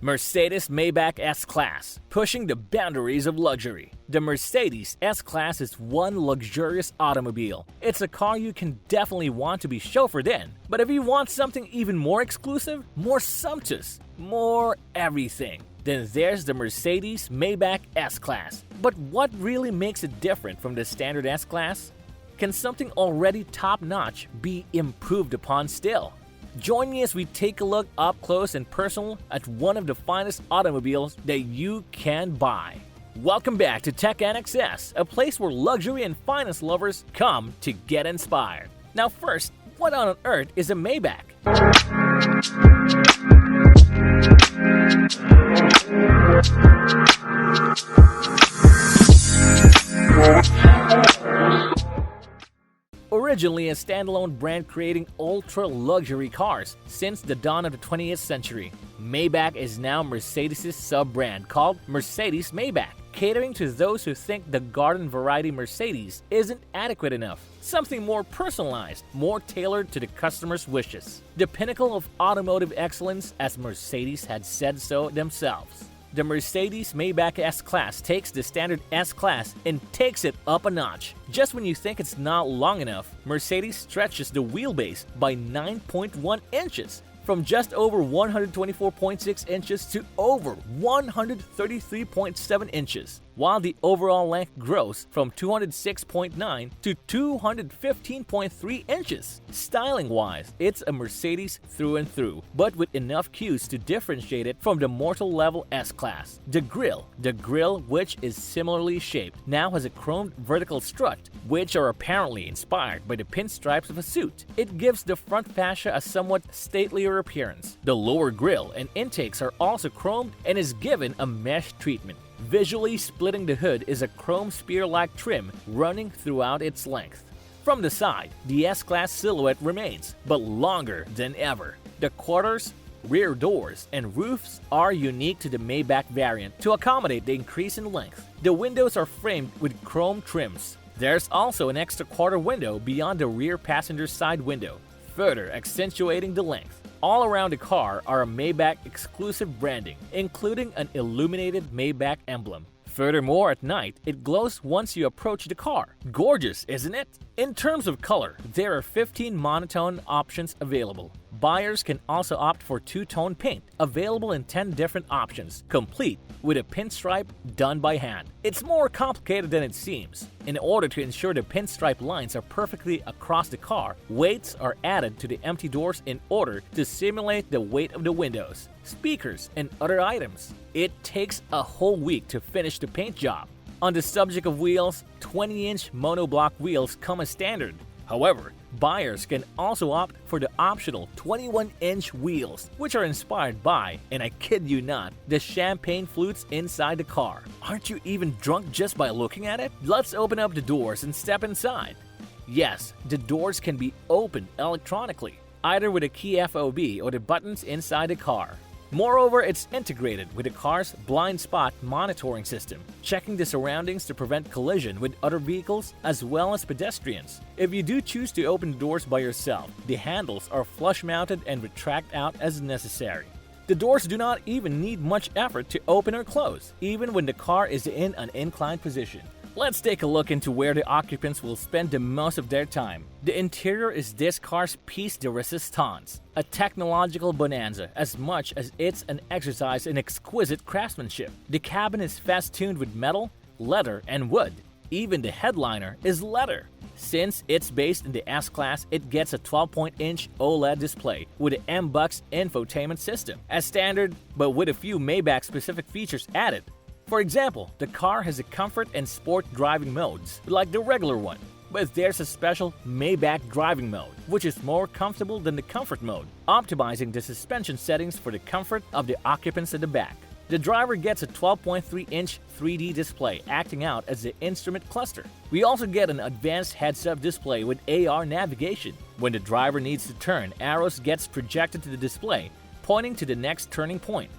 Mercedes-Maybach S-Class, pushing the boundaries of luxury. The Mercedes S-Class is one luxurious automobile. It's a car you can definitely want to be chauffeured in. But if you want something even more exclusive, more sumptuous, more everything, then there's the Mercedes-Maybach S-Class. But what really makes it different from the standard S-Class? Can something already top-notch be improved upon still? Join me as we take a look up close and personal at one of the finest automobiles that you can buy. Welcome back to TEKNXS, a place where luxury and finance lovers come to get inspired. Now first, what on earth is a Maybach? Originally a standalone brand creating ultra-luxury cars since the dawn of the 20th century, Maybach is now Mercedes' sub-brand called Mercedes-Maybach, catering to those who think the garden variety Mercedes isn't adequate enough. Something more personalized, more tailored to the customer's wishes. The pinnacle of automotive excellence, as Mercedes had said so themselves. The Mercedes-Maybach S-Class takes the standard S-Class and takes it up a notch. Just when you think it's not long enough, Mercedes stretches the wheelbase by 9.1 inches, from just over 124.6 inches to over 133.7 inches, while the overall length grows from 206.9 to 215.3 inches. Styling-wise, it's a Mercedes through and through, but with enough cues to differentiate it from the mortal-level S-Class. The grille, which is similarly shaped, now has a chromed vertical strut, which are apparently inspired by the pinstripes of a suit. It gives the front fascia a somewhat statelier appearance. The lower grille and intakes are also chromed and is given a mesh treatment. Visually splitting the hood is a chrome spear-like trim running throughout its length. From the side, the S-Class silhouette remains, but longer than ever. The quarters, rear doors, and roofs are unique to the Maybach variant to accommodate the increase in length. The windows are framed with chrome trims. There's also an extra quarter window beyond the rear passenger side window, further accentuating the length. All around the car are a Maybach exclusive branding, including an illuminated Maybach emblem. Furthermore, at night, it glows once you approach the car. Gorgeous, isn't it? In terms of color, there are 15 monotone options available. Buyers can also opt for two-tone paint, available in 10 different options, complete with a pinstripe done by hand. It's more complicated than it seems. In order to ensure the pinstripe lines are perfectly across the car, weights are added to the empty doors in order to simulate the weight of the windows, speakers, and other items. It takes a whole week to finish the paint job. On the subject of wheels, 20-inch monoblock wheels come as standard. However, buyers can also opt for the optional 21-inch wheels, which are inspired by, and I kid you not, the champagne flutes inside the car. Aren't you even drunk just by looking at it? Let's open up the doors and step inside. Yes, the doors can be opened electronically, either with a key fob or the buttons inside the car. Moreover, it's integrated with the car's blind spot monitoring system, checking the surroundings to prevent collision with other vehicles as well as pedestrians. If you do choose to open the doors by yourself, the handles are flush-mounted and retract out as necessary. The doors do not even need much effort to open or close, even when the car is in an inclined position. Let's take a look into where the occupants will spend the most of their time. The interior is this car's piece de resistance, a technological bonanza as much as it's an exercise in exquisite craftsmanship. The cabin is festooned with metal, leather, and wood. Even the headliner is leather. Since it's based in the S-Class, it gets a 12-inch OLED display with the MBUX infotainment system, as standard but with a few Maybach-specific features added. For example, the car has a comfort and sport driving modes, like the regular one, but there's a special Maybach driving mode, which is more comfortable than the comfort mode, optimizing the suspension settings for the comfort of the occupants at the back. The driver gets a 12.3-inch 3D display acting out as the instrument cluster. We also get an advanced heads-up display with AR navigation. When the driver needs to turn, arrows gets projected to the display, pointing to the next turning point.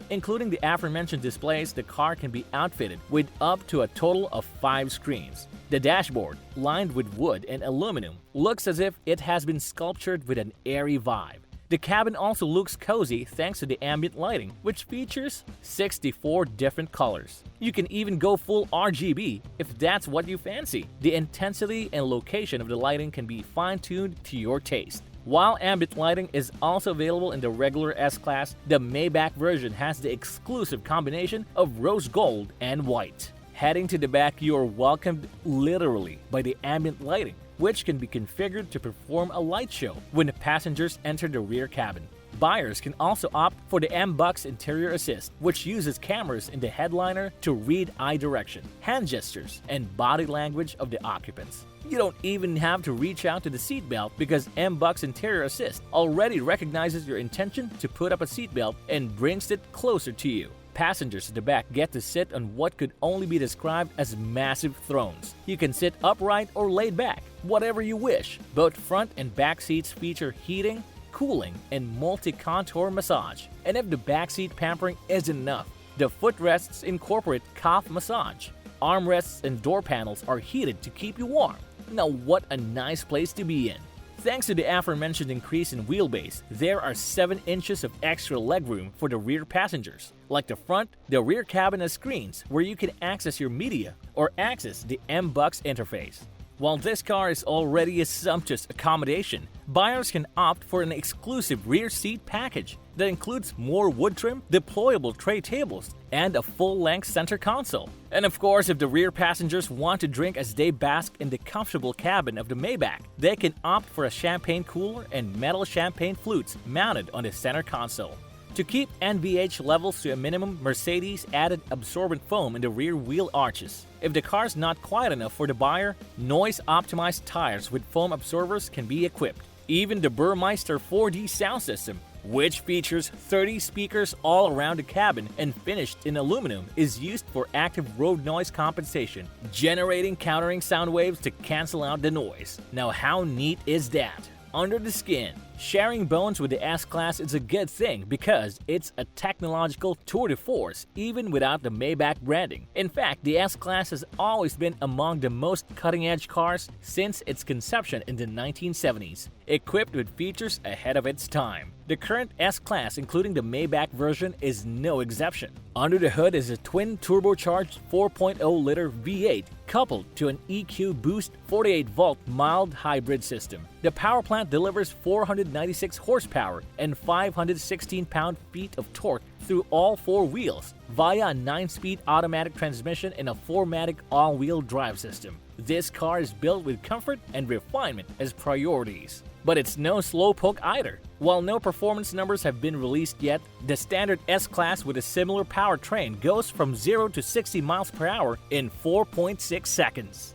Including the aforementioned displays, the car can be outfitted with up to a total of 5 screens. The dashboard, lined with wood and aluminum, looks as if it has been sculptured with an airy vibe. The cabin also looks cozy thanks to the ambient lighting, which features 64 different colors. You can even go full RGB if that's what you fancy. The intensity and location of the lighting can be fine-tuned to your taste. While ambient lighting is also available in the regular S-Class, the Maybach version has the exclusive combination of rose gold and white. Heading to the back, you are welcomed literally by the ambient lighting, which can be configured to perform a light show when the passengers enter the rear cabin. Buyers can also opt for the M-Bux Interior Assist, which uses cameras in the headliner to read eye direction, hand gestures, and body language of the occupants. You don't even have to reach out to the seatbelt because M-Bux Interior Assist already recognizes your intention to put up a seatbelt and brings it closer to you. Passengers at the back get to sit on what could only be described as massive thrones. You can sit upright or laid back, whatever you wish. Both front and back seats feature heating, cooling, and multi-contour massage. And if the backseat pampering isn't enough, the footrests incorporate calf massage. Armrests and door panels are heated to keep you warm. Now what a nice place to be in. Thanks to the aforementioned increase in wheelbase, there are 7 inches of extra legroom for the rear passengers. Like the front, the rear cabin has screens where you can access your media or access the M-Bux interface. While this car is already a sumptuous accommodation, buyers can opt for an exclusive rear seat package that includes more wood trim, deployable tray tables, and a full-length center console. And of course, if the rear passengers want to drink as they bask in the comfortable cabin of the Maybach, they can opt for a champagne cooler and metal champagne flutes mounted on the center console. To keep NVH levels to a minimum, Mercedes added absorbent foam in the rear wheel arches. If the car's not quiet enough for the buyer, noise-optimized tires with foam absorbers can be equipped. Even the Burmeister 4D sound system, which features 30 speakers all around the cabin and finished in aluminum, is used for active road noise compensation, generating countering sound waves to cancel out the noise. Now how neat is that? Under the skin, sharing bones with the S-Class is a good thing because it's a technological tour de force even without the Maybach branding. In fact, the S-Class has always been among the most cutting-edge cars since its conception in the 1970s, equipped with features ahead of its time. The current S-Class, including the Maybach version, is no exception. Under the hood is a twin turbocharged 4.0-liter V8 coupled to an EQ Boost 48-volt mild hybrid system. The power plant delivers 496 horsepower and 516 pound-feet of torque through all 4 wheels via a 9-speed automatic transmission and a 4-matic all-wheel drive system. This car is built with comfort and refinement as priorities. But it's no slowpoke either. While no performance numbers have been released yet, the standard S-Class with a similar powertrain goes from 0 to 60 miles per hour in 4.6 seconds.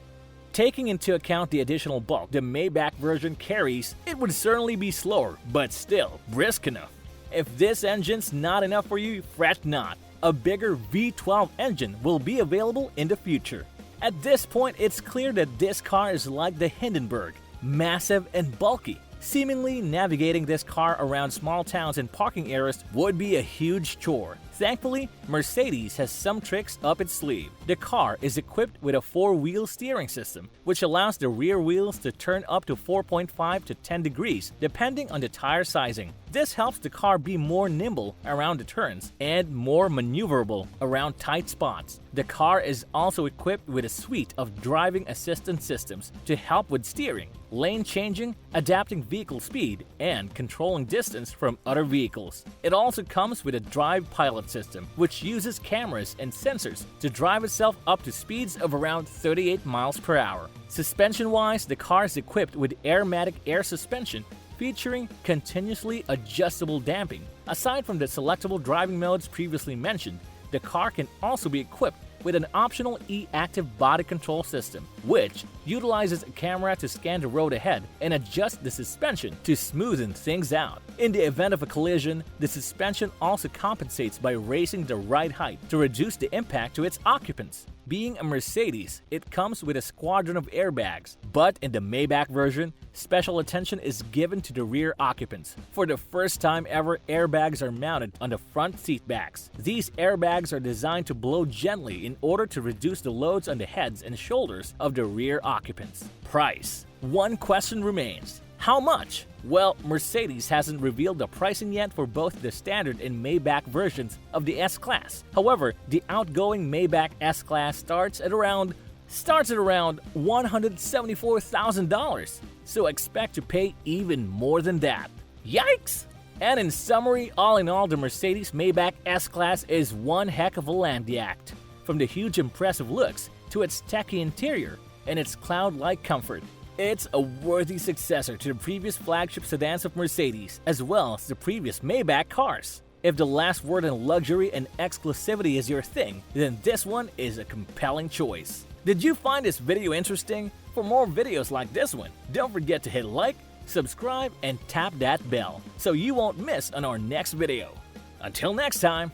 Taking into account the additional bulk the Maybach version carries, it would certainly be slower, but still brisk enough. If this engine's not enough for you, fret not. A bigger V12 engine will be available in the future. At this point, it's clear that this car is like the Hindenburg, massive and bulky. Seemingly navigating this car around small towns and parking areas would be a huge chore. Thankfully, Mercedes has some tricks up its sleeve. The car is equipped with a 4-wheel steering system, which allows the rear wheels to turn up to 4.5 to 10 degrees, depending on the tire sizing. This helps the car be more nimble around the turns and more maneuverable around tight spots. The car is also equipped with a suite of driving assistance systems to help with steering, lane changing, adapting vehicle speed, and controlling distance from other vehicles. It also comes with a drive pilot system, which uses cameras and sensors to drive itself up to speeds of around 38 miles per hour. Suspension-wise, the car is equipped with Airmatic air suspension featuring continuously adjustable damping. Aside from the selectable driving modes previously mentioned, the car can also be equipped with an optional e-active body control system, which utilizes a camera to scan the road ahead and adjust the suspension to smoothen things out. In the event of a collision, the suspension also compensates by raising the ride height to reduce the impact to its occupants. Being a Mercedes, it comes with a squadron of airbags, but in the Maybach version, special attention is given to the rear occupants. For the first time ever, airbags are mounted on the front seat backs. These airbags are designed to blow gently in order to reduce the loads on the heads and shoulders of the rear occupants. Price. One question remains. How much? Well, Mercedes hasn't revealed the pricing yet for both the standard and Maybach versions of the S-Class. However, the outgoing Maybach S-Class starts at around $174,000, so expect to pay even more than that. Yikes! And in summary, all in all, the Mercedes-Maybach S-Class is one heck of a Landiact. From the huge impressive looks to its techy interior and its cloud-like comfort, it's a worthy successor to the previous flagship sedans of Mercedes, as well as the previous Maybach cars. If the last word on luxury and exclusivity is your thing, then this one is a compelling choice. Did you find this video interesting? For more videos like this one, don't forget to hit like, subscribe, and tap that bell so you won't miss on our next video. Until next time!